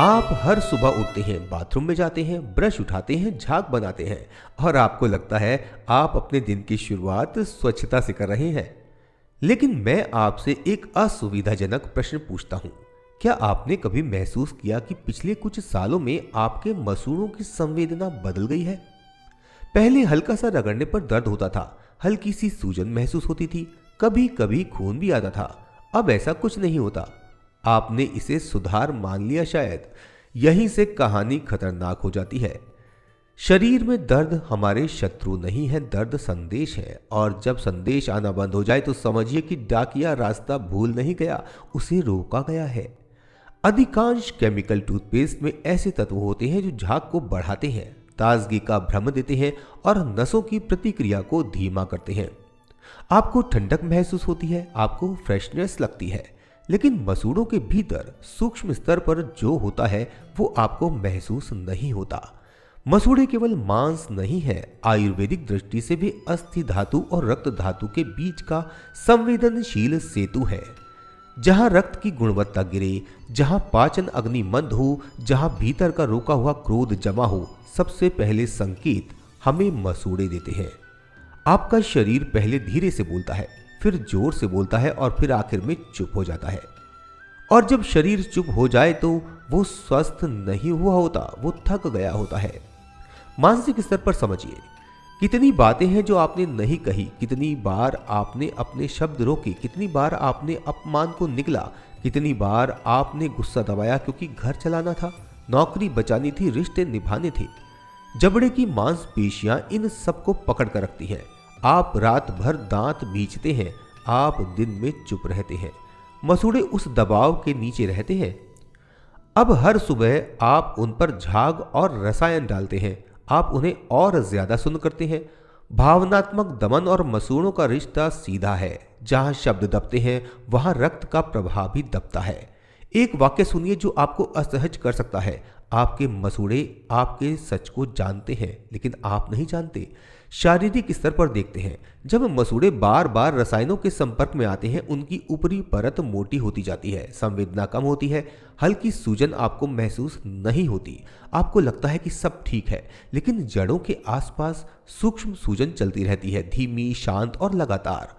आप हर सुबह उठते हैं, बाथरूम में जाते हैं, ब्रश उठाते हैं, झाग बनाते हैं और आपको लगता है आप अपने दिन की शुरुआत स्वच्छता से कर रहे हैं। लेकिन मैं आपसे एक असुविधाजनक प्रश्न पूछता हूं। क्या आपने कभी महसूस किया कि पिछले कुछ सालों में आपके मसूड़ों की संवेदना बदल गई है? पहले हल्का सा रगड़ने पर दर्द होता था, हल्की सी सूजन महसूस होती थी, कभी कभी खून भी आता था। अब ऐसा कुछ नहीं होता। आपने इसे सुधार मान लिया शायद। यहीं से कहानी खतरनाक हो जाती है। शरीर में दर्द हमारे शत्रु नहीं है, दर्द संदेश है। और जब संदेश आना बंद हो जाए तो समझिए कि डाकिया रास्ता भूल नहीं गया, उसे रोका गया है। अधिकांश केमिकल टूथपेस्ट में ऐसे तत्व होते हैं जो झाग को बढ़ाते हैं, ताजगी का भ्रम देते हैं और नसों की प्रतिक्रिया को धीमा करते हैं। आपको ठंडक महसूस होती है, आपको फ्रेशनेस लगती है, लेकिन मसूड़ों के भीतर सूक्ष्म स्तर पर जो होता है वो आपको महसूस नहीं होता। मसूड़े केवल मांस नहीं है, आयुर्वेदिक दृष्टि से भी अस्थि धातु और रक्त धातु के बीच का संवेदनशील सेतु है। जहां रक्त की गुणवत्ता गिरे, जहां पाचन अग्नि मंद हो, जहां भीतर का रोका हुआ क्रोध जमा हो, सबसे पहले संकेत हमें मसूड़े देते हैं। आपका शरीर पहले धीरे से बोलता है, फिर जोर से बोलता है और फिर आखिर में चुप हो जाता है। और जब शरीर चुप हो जाए तो वो स्वस्थ नहीं हुआ होता, वो थक गया होता है। मानसिक स्तर पर समझिए, कितनी बातें हैं जो आपने नहीं कही, कितनी बार आपने अपने शब्द रोके, कितनी बार आपने अपमान को निगला, कितनी बार आपने गुस्सा दबाया क्योंकि घर चलाना था, नौकरी बचानी थी, रिश्ते निभाने थे। जबड़े की मांसपेशियां इन सबको पकड़ कर रखती हैं। आप रात भर दांत बींचते हैं, आप दिन में चुप रहते हैं, मसूड़े उस दबाव के नीचे रहते हैं। अब हर सुबह आप उन पर झाग और रसायन डालते हैं, आप उन्हें और ज्यादा सुन्न करते हैं। भावनात्मक दमन और मसूड़ों का रिश्ता सीधा है। जहां शब्द दबते हैं वहां रक्त का प्रभाव भी दबता है। एक वाक्य सुनिए जो आपको असहज कर सकता है। आपके मसूड़े आपके सच को जानते हैं, लेकिन आप नहीं जानते। शारीरिक स्तर पर देखते हैं, जब मसूड़े बार बार रसायनों के संपर्क में आते हैं, उनकी ऊपरी परत मोटी होती जाती है, संवेदना कम होती है, हल्की सूजन आपको महसूस नहीं होती। आपको लगता है कि सब ठीक है, लेकिन जड़ों के आसपास सूक्ष्म सूजन चलती रहती है, धीमी, शांत और लगातार।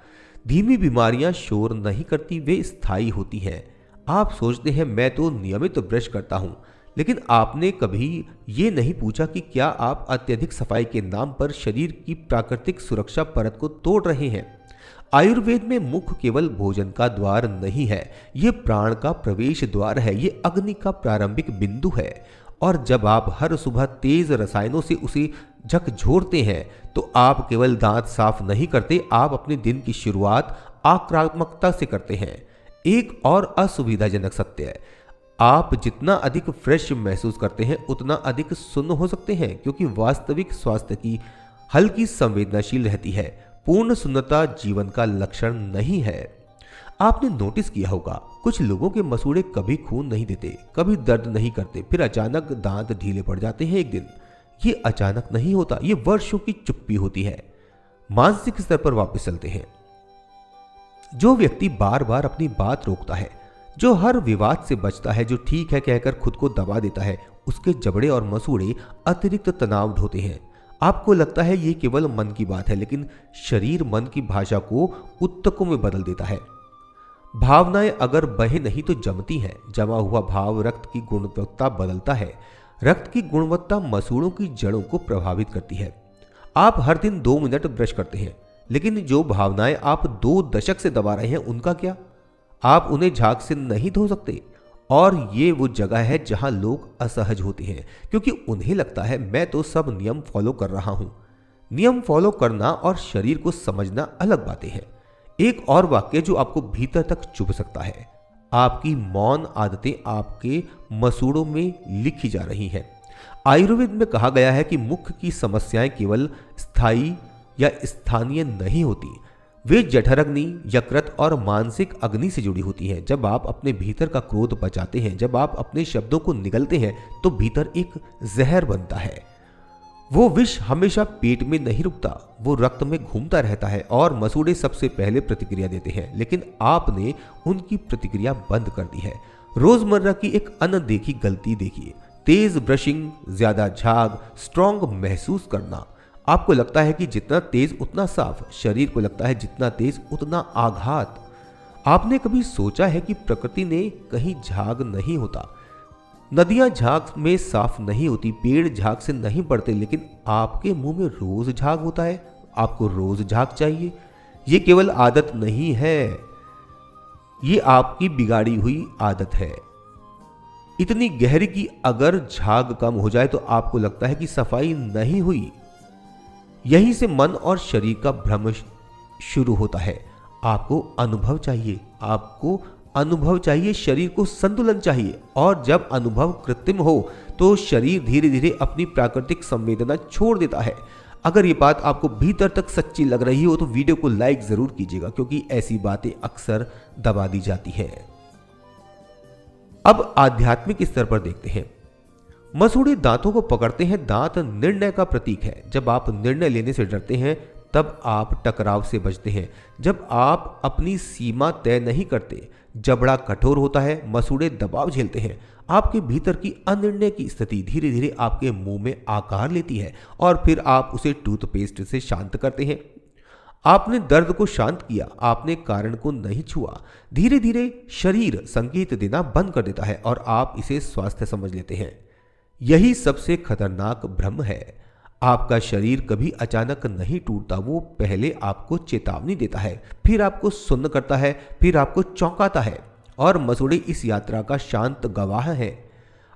धीमी बीमारियां शोर नहीं करती, वे स्थायी होती हैं। आप सोचते हैं मैं तो नियमित ब्रश करता हूं, लेकिन आपने कभी ये नहीं पूछा कि क्या आप अत्यधिक सफाई के नाम पर शरीर की प्राकृतिक सुरक्षा परत को तोड़ रहे हैं। आयुर्वेद में मुख केवल भोजन का द्वार नहीं है, ये प्राण का प्रवेश द्वार है, ये अग्नि का प्रारंभिक बिंदु है। और जब आप हर सुबह तेज रसायनों से उसे झकझोरते हैं तो आप केवल दांत साफ नहीं करते, आप अपने दिन की शुरुआत आक्रामकता से करते हैं। एक और असुविधाजनक सत्य है, आप जितना अधिक फ्रेश महसूस करते हैं उतना अधिक सुन्न हो सकते हैं, क्योंकि वास्तविक स्वास्थ्य की हल्की संवेदनशील रहती है। पूर्ण सुन्नता जीवन का लक्षण नहीं है। आपने नोटिस किया होगा, कुछ लोगों के मसूड़े कभी खून नहीं देते, कभी दर्द नहीं करते, फिर अचानक दांत ढीले पड़ जाते हैं एक दिन। ये अचानक नहीं होता, ये वर्षों की चुप्पी होती है। मानसिक स्तर पर वापस चलते हैं। जो व्यक्ति बार बार अपनी बात रोकता है, जो हर विवाद से बचता है, जो ठीक है कहकर खुद को दबा देता है, उसके जबड़े और मसूड़े अतिरिक्त तनाव ढोते हैं। आपको लगता है ये केवल मन की बात है, लेकिन शरीर मन की भाषा को उत्तकों में बदल देता है। भावनाएं अगर बहे नहीं तो जमती हैं। जमा हुआ भाव रक्त की गुणवत्ता बदलता है। रक्त की गुणवत्ता मसूड़ों की जड़ों को प्रभावित करती है। आप हर दिन 2 मिनट ब्रश करते हैं, लेकिन जो भावनाएं आप 2 दशक से दबा रहे हैं उनका क्या? आप उन्हें झाग से नहीं धो सकते। और ये वो जगह है जहां लोग असहज होते हैं, क्योंकि उन्हें लगता है मैं तो सब नियम फॉलो कर रहा हूं। नियम फॉलो करना और शरीर को समझना अलग बातें हैं। एक और वाक्य जो आपको भीतर तक चुभ सकता है, आपकी मौन आदतें आपके मसूड़ों में लिखी जा रही हैं। आयुर्वेद में कहा गया है कि मुख की समस्याएं केवल स्थायी या स्थानीय नहीं होती, वे जठराग्नि, यकृत और मानसिक अग्नि से जुड़ी होती हैं। जब आप अपने भीतर का क्रोध बचाते हैं, जब आप अपने शब्दों को निगलते हैं, तो भीतर एक जहर बनता है। वो विष हमेशा पेट में नहीं रुकता, वो रक्त में घूमता रहता है और मसूड़े सबसे पहले प्रतिक्रिया देते हैं, लेकिन आपने उनकी प्रतिक्रिया बंद कर दी है। रोजमर्रा की एक अनदेखी गलती देखिए, तेज ब्रशिंग, ज्यादा झाग, स्ट्रॉन्ग महसूस करना। आपको लगता है कि जितना तेज उतना साफ, शरीर को लगता है जितना तेज उतना आघात। आपने कभी सोचा है कि प्रकृति ने कहीं झाग नहीं होता, नदियां झाग में साफ नहीं होती, पेड़ झाग से नहीं पड़ते, लेकिन आपके मुंह में रोज झाग होता है। आपको रोज झाग चाहिए। ये केवल आदत नहीं है, ये आपकी बिगाड़ी हुई आदत है, इतनी गहरी कि अगर झाग कम हो जाए तो आपको लगता है कि सफाई नहीं हुई। यहीं से मन और शरीर का भ्रम शुरू होता है। आपको अनुभव चाहिए, आपको अनुभव चाहिए, शरीर को संतुलन चाहिए, और जब अनुभव कृत्रिम हो तो शरीर धीरे धीरे अपनी प्राकृतिक संवेदना छोड़ देता है। अगर ये बात आपको भीतर तक सच्ची लग रही हो तो वीडियो को लाइक जरूर कीजिएगा, क्योंकि ऐसी बातें अक्सर दबा दी जाती हैं। अब आध्यात्मिक स्तर पर देखते हैं। मसूड़े दांतों को पकड़ते हैं। दांत निर्णय का प्रतीक है। जब आप निर्णय लेने से डरते हैं तब आप टकराव से बचते हैं। जब आप अपनी सीमा तय नहीं करते, जबड़ा कठोर होता है, मसूड़े दबाव झेलते हैं। आपके भीतर की अनिर्णय की स्थिति धीरे धीरे आपके मुंह में आकार लेती है और फिर आप उसे टूथपेस्ट से शांत करते हैं। आपने दर्द को शांत किया, आपने कारण को नहीं छुआ। धीरे धीरे शरीर संकेत देना बंद कर देता है और आप इसे स्वास्थ्य समझ लेते हैं। यही सबसे खतरनाक भ्रम है। आपका शरीर कभी अचानक नहीं टूटता, वो पहले आपको चेतावनी देता है, फिर आपको सुन्न करता है, फिर आपको चौंकाता है, और मसूड़े इस यात्रा का शांत गवाह है।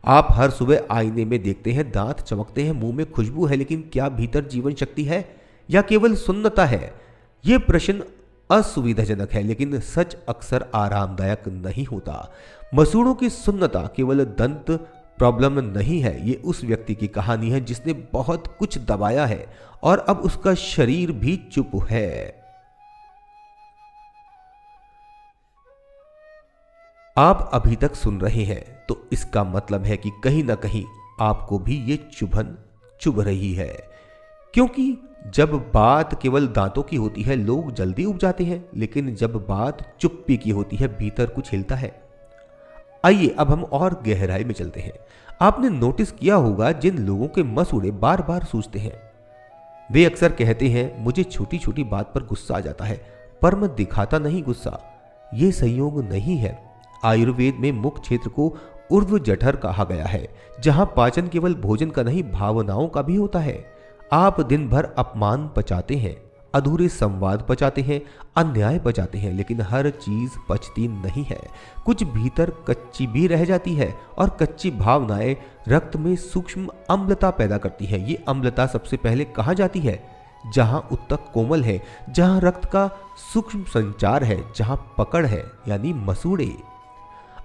आप हर सुबह आईने में देखते हैं, दांत चमकते हैं, मुंह में खुशबू है, लेकिन क्या भीतर जीवन शक्ति है या केवल सुन्नता है? ये प्रश्न असुविधाजनक है, लेकिन सच अक्सर आरामदायक नहीं होता। मसूड़ों की सुन्नता केवल दंत प्रॉब्लम नहीं है, ये उस व्यक्ति की कहानी है जिसने बहुत कुछ दबाया है और अब उसका शरीर भी चुप है। आप अभी तक सुन रहे हैं तो इसका मतलब है कि कहीं ना कहीं आपको भी ये चुभन चुभ रही है, क्योंकि जब बात केवल दांतों की होती है लोग जल्दी उब जाते हैं, लेकिन जब बात चुप्पी की होती है भीतर कुछ हिलता है। आइए अब हम और गहराई में चलते हैं। आपने नोटिस किया होगा जिन लोगों के मसूड़े बार बार सूजते हैं, वे अक्सर कहते हैं मुझे छोटी छोटी बात पर गुस्सा आ जाता है, पर मैं दिखाता नहीं गुस्सा। ये संयोग नहीं है। आयुर्वेद में मुख क्षेत्र को ऊर्ध्व जठर कहा गया है, जहां पाचन केवल भोजन का नहीं भावनाओं का भी होता है। आप दिन भर अपमान पचाते हैं, अधूरे संवाद पचाते हैं, अन्याय पचाते हैं, लेकिन हर चीज पचती नहीं है। कुछ भीतर कच्ची भी रह जाती है और कच्ची भावनाएं रक्त में सूक्ष्म अम्लता पैदा करती है। ये अम्लता सबसे पहले कहाँ जाती है? जहां उत्तक कोमल है, जहां रक्त का सूक्ष्म संचार है, जहां पकड़ है, यानी मसूड़े।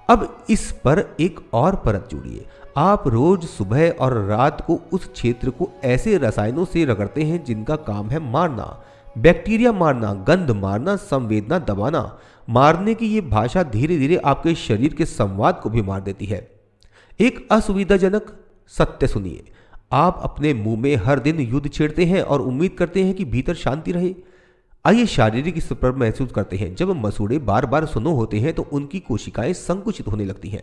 अब इस पर एक और परत जोड़िए। आप रोज सुबह और रात को उस क्षेत्र को ऐसे रसायनों से रगड़ते हैं जिनका काम है मारना, बैक्टीरिया मारना, गंध मारना, संवेदना दबाना। मारने की ये भाषा धीरे धीरे आपके शरीर के संवाद को भी मार देती है। एक असुविधाजनक सत्य सुनिए, आप अपने मुंह में हर दिन युद्ध छेड़ते हैं और उम्मीद करते हैं कि भीतर शांति रहे। आइए शारीरिक स्तर पर महसूस करते हैं। जब मसूड़े बार बार सुनो होते हैं तो उनकी कोशिकाएं संकुचित होने लगती हैं,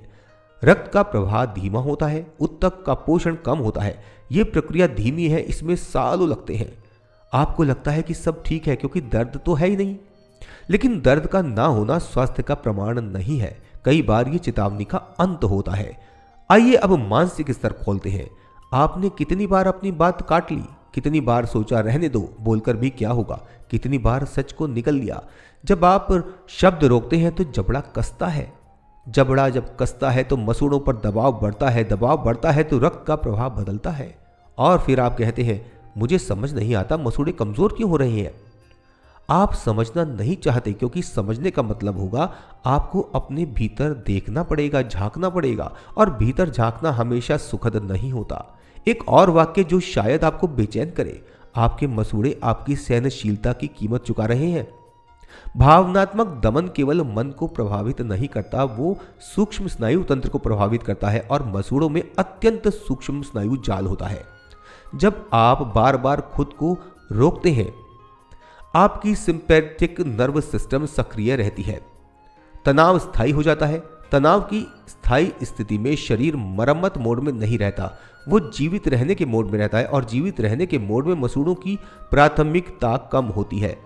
रक्त का प्रवाह धीमा होता है, उत्तक का पोषण कम होता है। यह प्रक्रिया धीमी है, इसमें सालों लगते हैं। आपको लगता है कि सब ठीक है क्योंकि दर्द तो है ही नहीं, लेकिन दर्द का ना होना स्वास्थ्य का प्रमाण नहीं है। कई बार ये चेतावनी का अंत होता है। आइए अब मानसिक स्तर खोलते हैं। आपने कितनी बार अपनी बात काट ली? कितनी बार सोचा रहने दो, बोलकर भी क्या होगा? कितनी बार सच को निकल लिया? जब आप शब्द रोकते हैं तो जबड़ा कसता है। जबड़ा जब कसता है तो मसूड़ों पर दबाव बढ़ता है, दबाव बढ़ता है तो रक्त का प्रवाह बदलता है, और फिर आप कहते हैं मुझे समझ नहीं आता मसूड़े कमजोर क्यों हो रहे हैं। आप समझना नहीं चाहते, क्योंकि समझने का मतलब होगा आपको अपने भीतर देखना पड़ेगा, झांकना पड़ेगा, और भीतर झांकना हमेशा सुखद नहीं होता। एक और वाक्य जो शायद आपको बेचैन करे, आपके मसूड़े आपकी सहनशीलता की कीमत चुका रहे हैं। भावनात्मक दमन केवल मन को प्रभावित नहीं करता, वो सूक्ष्म स्नायु तंत्र को प्रभावित करता है, और मसूड़ों में अत्यंत सूक्ष्म स्नायु जाल होता है। जब आप बार बार खुद को रोकते हैं, आपकी सिंपैथेटिक नर्वस सिस्टम सक्रिय रहती है, तनाव स्थायी हो जाता है, तनाव की स्थायी स्थिति में शरीर मरम्मत मोड में नहीं रहता, वो जीवित रहने के मोड में रहता है और जीवित रहने के मोड में मसूड़ों की प्राथमिकता कम होती है।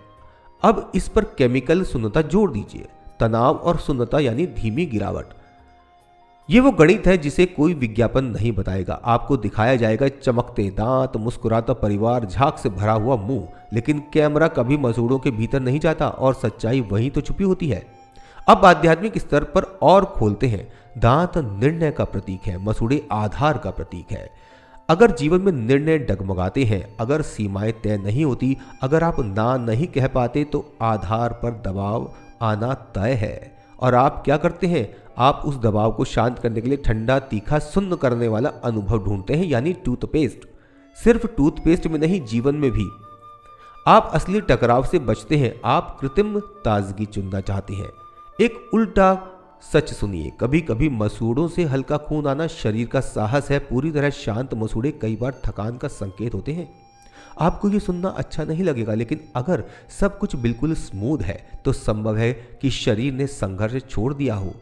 अब इस पर केमिकल शून्यता जोड़ दीजिए, तनाव और शून्यता यानी धीमी गिरावट। ये वो गणित है जिसे कोई विज्ञापन नहीं बताएगा। आपको दिखाया जाएगा चमकते दांत, मुस्कुराता परिवार, झाग से भरा हुआ मुंह, लेकिन कैमरा कभी मसूड़ों के भीतर नहीं जाता और सच्चाई वहीं तो छुपी होती है। अब आध्यात्मिक स्तर पर और खोलते हैं। दांत निर्णय का प्रतीक है, मसूड़े आधार का प्रतीक है। अगर जीवन में निर्णय डगमगाते हैं, अगर सीमाएं तय नहीं होती, अगर आप ना नहीं कह पाते, तो आधार पर दबाव आना तय है। और आप क्या करते हैं? आप उस दबाव को शांत करने के लिए ठंडा, तीखा, सुन्न करने वाला अनुभव ढूंढते हैं, यानी टूथपेस्ट। सिर्फ टूथपेस्ट में नहीं, जीवन में भी। आप असली टकराव से बचते हैं, आप कृत्रिम ताजगी चुनना चाहते हैं। एक उल्टा सच सुनिए, कभी कभी मसूड़ों से हल्का खून आना शरीर का साहस है। पूरी तरह शांत मसूड़े कई बार थकान का संकेत होते हैं। आपको ये सुनना अच्छा नहीं लगेगा, लेकिन अगर सब कुछ बिल्कुल स्मूथ है तो संभव है कि शरीर ने संघर्ष छोड़ दिया हो।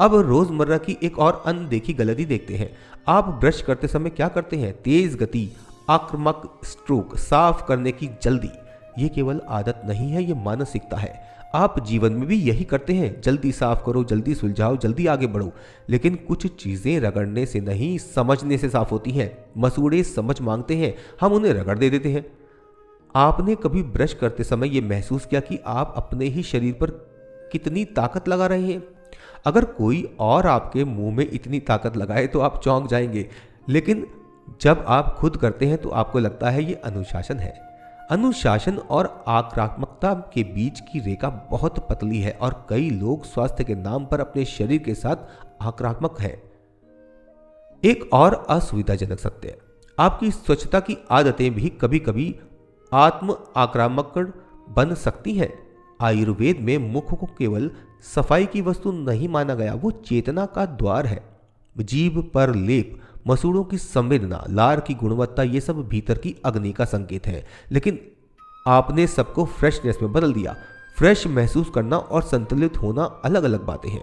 अब रोजमर्रा की एक और अनदेखी गलती देखते हैं। आप ब्रश करते समय क्या करते हैं? तेज गति, आक्रामक स्ट्रोक, साफ करने की जल्दी। ये केवल आदत नहीं है, ये मानसिकता है। आप जीवन में भी यही करते हैं, जल्दी साफ करो, जल्दी सुलझाओ, जल्दी आगे बढ़ो। लेकिन कुछ चीजें रगड़ने से नहीं, समझने से साफ होती हैं। मसूड़े समझ मांगते हैं, हम उन्हें रगड़ दे देते हैं। आपने कभी ब्रश करते समय यह महसूस किया कि आप अपने ही शरीर पर कितनी ताकत लगा रहे हैं? अगर कोई और आपके मुंह में इतनी ताकत लगाए तो आप चौंक जाएंगे, लेकिन जब आप खुद करते हैं तो आपको लगता है ये अनुशासन है। अनुशासन और आक्रामकता के बीच की रेखा बहुत पतली है और कई लोग स्वास्थ्य के नाम पर अपने शरीर के साथ आक्रामक हैं। एक और असुविधाजनक सत्य है, आपकी स्वच्छता की आदतें भी कभी कभी आत्म आक्रामक बन सकती हैं। आयुर्वेद में मुख को केवल सफाई की वस्तु नहीं माना गया, वो चेतना का द्वार है। जीभ पर लेप, मसूड़ों की संवेदना, लार की गुणवत्ता, ये सब भीतर की अग्नि का संकेत है। लेकिन आपने सबको फ्रेशनेस में बदल दिया। फ्रेश महसूस करना और संतुलित होना अलग अलग बातें हैं।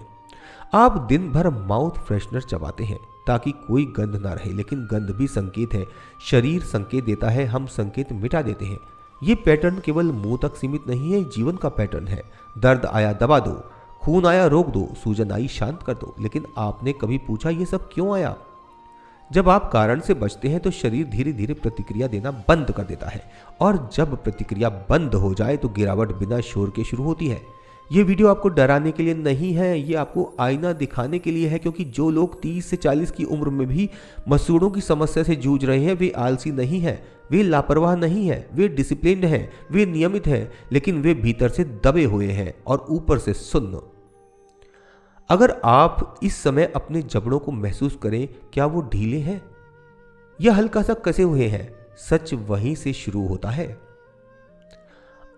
आप दिन भर माउथ फ्रेशनर चबाते हैं ताकि कोई गंध ना रहे, लेकिन गंध भी संकेत है। शरीर संकेत देता है, हम संकेत मिटा देते हैं। ये पैटर्न केवल मुंह तक सीमित नहीं है, जीवन का पैटर्न है। दर्द आया दबा दो, खून आया रोक दो, सूजन आई शांत कर दो। लेकिन आपने कभी पूछा ये सब क्यों आया? जब आप कारण से बचते हैं तो शरीर धीरे धीरे प्रतिक्रिया देना बंद कर देता है, और जब प्रतिक्रिया बंद हो जाए तो गिरावट बिना शोर के शुरू होती है। ये वीडियो आपको डराने के लिए नहीं है, ये आपको आईना दिखाने के लिए है, क्योंकि जो लोग 30 से 40 की उम्र में भी मसूड़ों की समस्या से जूझ रहे हैं, वे आलसी नहीं है, वे लापरवाह नहीं है, वे डिसिप्लिन्ड हैं, वे नियमित हैं, लेकिन वे भीतर से दबे हुए हैं और ऊपर से सुन्न। अगर आप इस समय अपने जबड़ों को महसूस करें, क्या वो ढीले हैं या हल्का सा कसे हुए हैं? सच वहीं से शुरू होता है।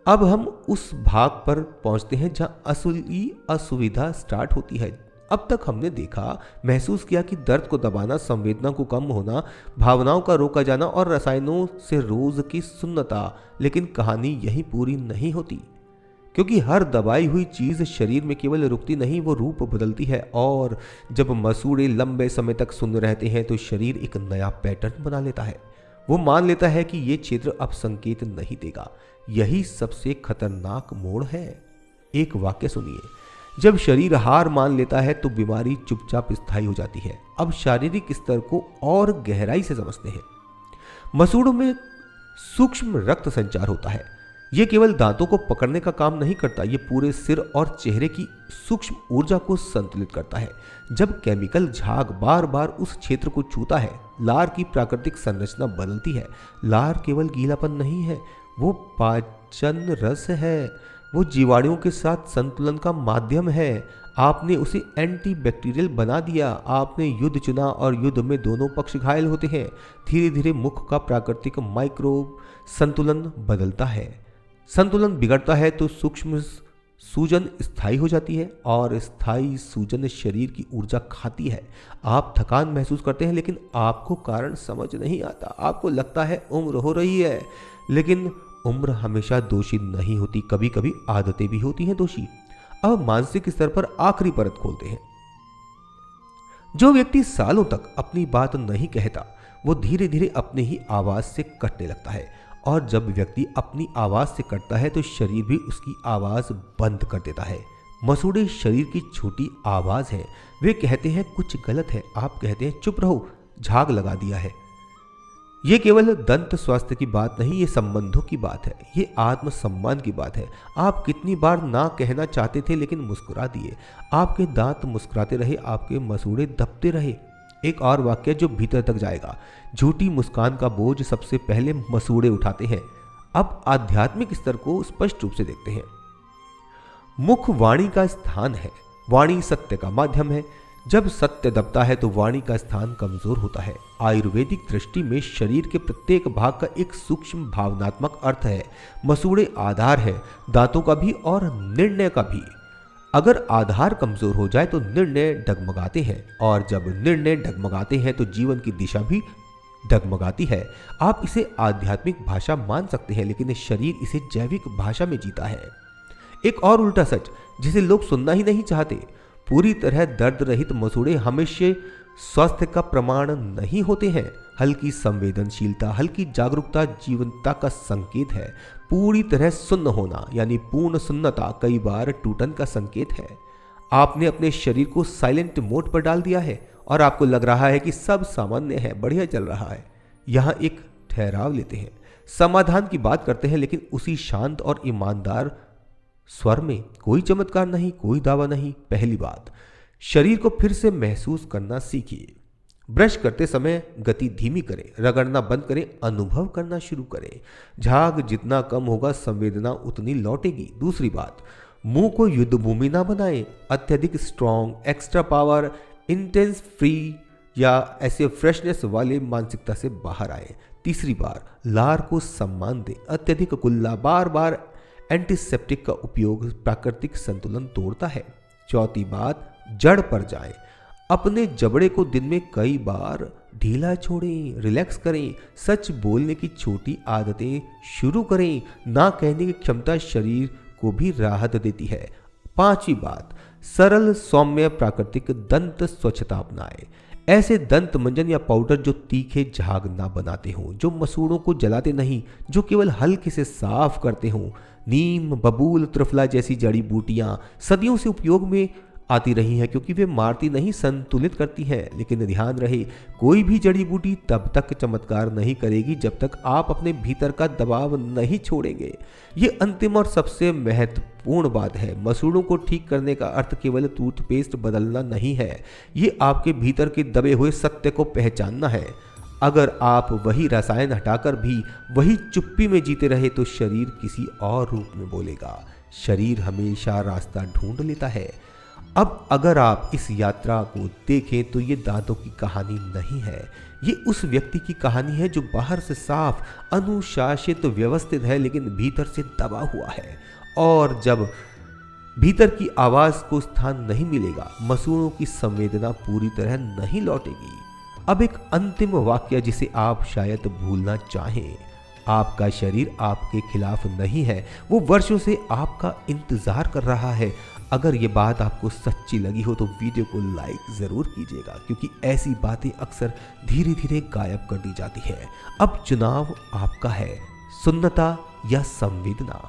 अब हम उस भाग पर पहुंचते हैं जहां असली असुविधा स्टार्ट होती है। अब तक हमने देखा, महसूस किया कि दर्द को दबाना, संवेदना को कम होना, भावनाओं का रोका जाना और रसायनों से रोज की सुन्नता। लेकिन कहानी यही पूरी नहीं होती, क्योंकि हर दबाई हुई चीज शरीर में केवल रुकती नहीं, वो रूप बदलती है। और जब मसूड़े लंबे समय तक सुन्न रहते हैं तो शरीर एक नया पैटर्न बना लेता है। वो मान लेता है कि ये क्षेत्र अब संकेत नहीं देगा। यही सबसे खतरनाक मोड़ है। एक वाक्य सुनिए, जब शरीर हार मान लेता है तो बीमारी चुपचाप स्थायी हो जाती है। अब शारीरिक स्तर को और गहराई से समझते हैं। मसूड़ों में सूक्ष्म रक्त संचार होता है। यह केवल दांतों को पकड़ने का काम नहीं करता, ये पूरे सिर और चेहरे की सूक्ष्म ऊर्जा को संतुलित करता है। जब केमिकल झाग बार बार उस क्षेत्र को छूता है, लार की प्राकृतिक संरचना बदलती है। लार केवल गीलापन नहीं है, वो पाचन रस है, वो जीवाणुओं के साथ संतुलन का माध्यम है। आपने उसे एंटी बैक्टीरियल बना दिया। आपने युद्ध चुना और युद्ध में दोनों पक्ष घायल होते हैं। धीरे धीरे मुख का प्राकृतिक माइक्रोब संतुलन बदलता है। संतुलन बिगड़ता है तो सूक्ष्म सूजन स्थायी हो जाती है, और स्थायी सूजन शरीर की ऊर्जा खाती है। आप थकान महसूस करते हैं, लेकिन आपको कारण समझ नहीं आता। आपको लगता है उम्र हो रही है, लेकिन उम्र हमेशा दोषी नहीं होती, कभी कभी आदतें भी होती हैं दोषी। अब मानसिक स्तर पर आखिरी परत खोलते हैं। जो व्यक्ति सालों तक अपनी बात नहीं कहता वो धीरे धीरे अपने ही आवाज से कटने लगता है, और जब व्यक्ति अपनी आवाज से कटता है तो शरीर भी उसकी आवाज बंद कर देता है। मसूड़े शरीर की छोटी आवाज है। वे कहते हैं कुछ गलत है, आप कहते हैं चुप रहो, झाग लगा दिया है। ये केवल दंत स्वास्थ्य की बात नहीं, ये संबंधों की बात है, ये आत्मसम्मान की बात है। आप कितनी बार ना कहना चाहते थे लेकिन मुस्कुरा दिए। आपके दांत मुस्कुराते रहे, आपके मसूड़े दबते रहे। एक और वाक्य जो भीतर तक जाएगा, झूठी मुस्कान का बोझ सबसे पहले मसूड़े उठाते हैं। अब आध्यात्मिक स्तर को स्पष्ट रूप से देखते हैं। मुख वाणी का स्थान है। वाणी सत्य का माध्यम है। जब सत्य दबता है तो वाणी का स्थान कमजोर होता है। आयुर्वेदिक दृष्टि में शरीर के प्रत्येक भाग का एक सूक्ष्म भावनात्मक अर्थ है। मसूड़े आधार है, दांतों का भी और निर्णय का भी। अगर आधार कमजोर हो जाए तो निर्णय डगमगाते हैं, और जब निर्णय डगमगाते हैं तो जीवन की दिशा भी डगमगाती है। आप इसे आध्यात्मिक भाषा मान सकते हैं, लेकिन शरीर इसे जैविक भाषा में जीता है। एक और उल्टा सच जिसे लोग सुनना ही नहीं चाहते, पूरी तरह दर्द रहित मसूड़े हमेशा स्वास्थ्य का प्रमाण नहीं होते हैं। हल्की संवेदनशीलता, हल्की जागरूकता जीवंतता का संकेत है। पूरी तरह सुन्न होना यानी पूर्ण सुन्नता कई बार टूटन का संकेत है। आपने अपने शरीर को साइलेंट मोड पर डाल दिया है और आपको लग रहा है कि सब सामान्य है, बढ़िया चल रहा है। यहां एक ठहराव लेते हैं, समाधान की बात करते हैं, लेकिन उसी शांत और ईमानदार स्वर में। कोई चमत्कार नहीं, कोई दावा नहीं। पहली बात, शरीर को फिर से महसूस करना सीखिए। ब्रश करते समय गति धीमी करें, रगड़ना बंद करें, अनुभव करना शुरू करें। झाग जितना कम होगा संवेदना उतनी लौटेगी। दूसरी बात, मुंह को युद्ध भूमि ना बनाएं। अत्यधिक strong, extra power, intense free या ऐसे फ्रेशनेस वाले मानसिकता से बाहर आए। तीसरी बार, लार को सम्मान दें। अत्यधिक कुल्ला, बार बार एंटीसेप्टिक का उपयोग प्राकृतिक संतुलन तोड़ता है। चौथी बात, जड़ पर जाएं। अपने जबड़े को दिन में कई बार ढीला छोड़ें, रिलैक्स करें। सच बोलने की छोटी आदतें शुरू करें। ना कहने की क्षमता शरीर को भी राहत देती है। पांचवी बात, सरल सौम्य प्राकृतिक दंत स्वच्छता अपनाएं। ऐसे दंत मंजन या पाउडर जो तीखे झाग ना बनाते हों, जो मसूड़ों को जलाते नहीं, जो केवल हल्के से साफ करते हों। नीम, बबूल, त्रिफला जैसी जड़ी बूटियां सदियों से उपयोग में आती रही हैं, क्योंकि वे मारती नहीं, संतुलित करती हैं। लेकिन ध्यान रहे, कोई भी जड़ी बूटी तब तक चमत्कार नहीं करेगी जब तक आप अपने भीतर का दबाव नहीं छोड़ेंगे। ये अंतिम और सबसे महत्वपूर्ण बात है। मसूड़ों को ठीक करने का अर्थ केवल टूथपेस्ट बदलना नहीं है, ये आपके भीतर के दबे हुए सत्य को पहचानना है। अगर आप वही रसायन हटाकर भी वही चुप्पी में जीते रहे तो शरीर किसी और रूप में बोलेगा। शरीर हमेशा रास्ता ढूंढ लेता है। अब अगर आप इस यात्रा को देखें तो ये दांतों की कहानी नहीं है, ये उस व्यक्ति की कहानी है जो बाहर से साफ, अनुशासित, व्यवस्थित है, लेकिन भीतर से दबा हुआ है। और जब भीतर की आवाज को स्थान नहीं मिलेगा, मसूड़ों की संवेदना पूरी तरह नहीं लौटेगी। अब एक अंतिम वाक्य जिसे आप शायद भूलना चाहें, आपका शरीर आपके खिलाफ नहीं है, वो वर्षों से आपका इंतजार कर रहा है। अगर ये बात आपको सच्ची लगी हो तो वीडियो को लाइक जरूर कीजिएगा, क्योंकि ऐसी बातें अक्सर धीरे धीरे गायब कर दी जाती है। अब चुनाव आपका है, सुन्नता या संवेदना।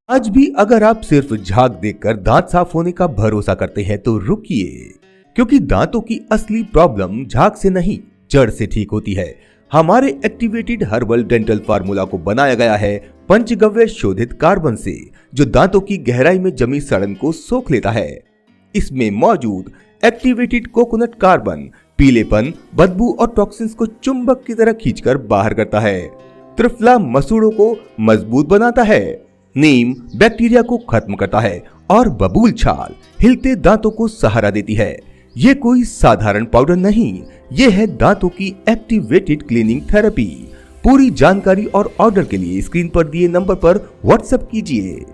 आज भी अगर आप सिर्फ झाग देखकर दांत साफ होने का भरोसा करते हैं तो रुकिए, क्योंकि दांतों की असली प्रॉब्लम झाग से नहीं, जड़ से ठीक होती है। हमारे एक्टिवेटेड हर्बल डेंटल फार्मूला को बनाया गया है पंचगव्य शोधित कार्बन से, जो दांतों की गहराई में जमी सड़न को सोख लेता है। इसमें मौजूद एक्टिवेटेड कोकोनट कार्बन पीलेपन, बदबू और टॉक्सिन्स को चुंबक की तरह खींचकर बाहर करता है। त्रिफला मसूड़ों को मजबूत बनाता है। नीम बैक्टीरिया को खत्म करता है और बबूल छाल हिलते दांतों को सहारा देती है। ये कोई साधारण पाउडर नहीं, ये है दांतों की एक्टिवेटेड क्लीनिंग थेरेपी। पूरी जानकारी और ऑर्डर के लिए स्क्रीन पर दिए नंबर पर व्हाट्सएप कीजिए।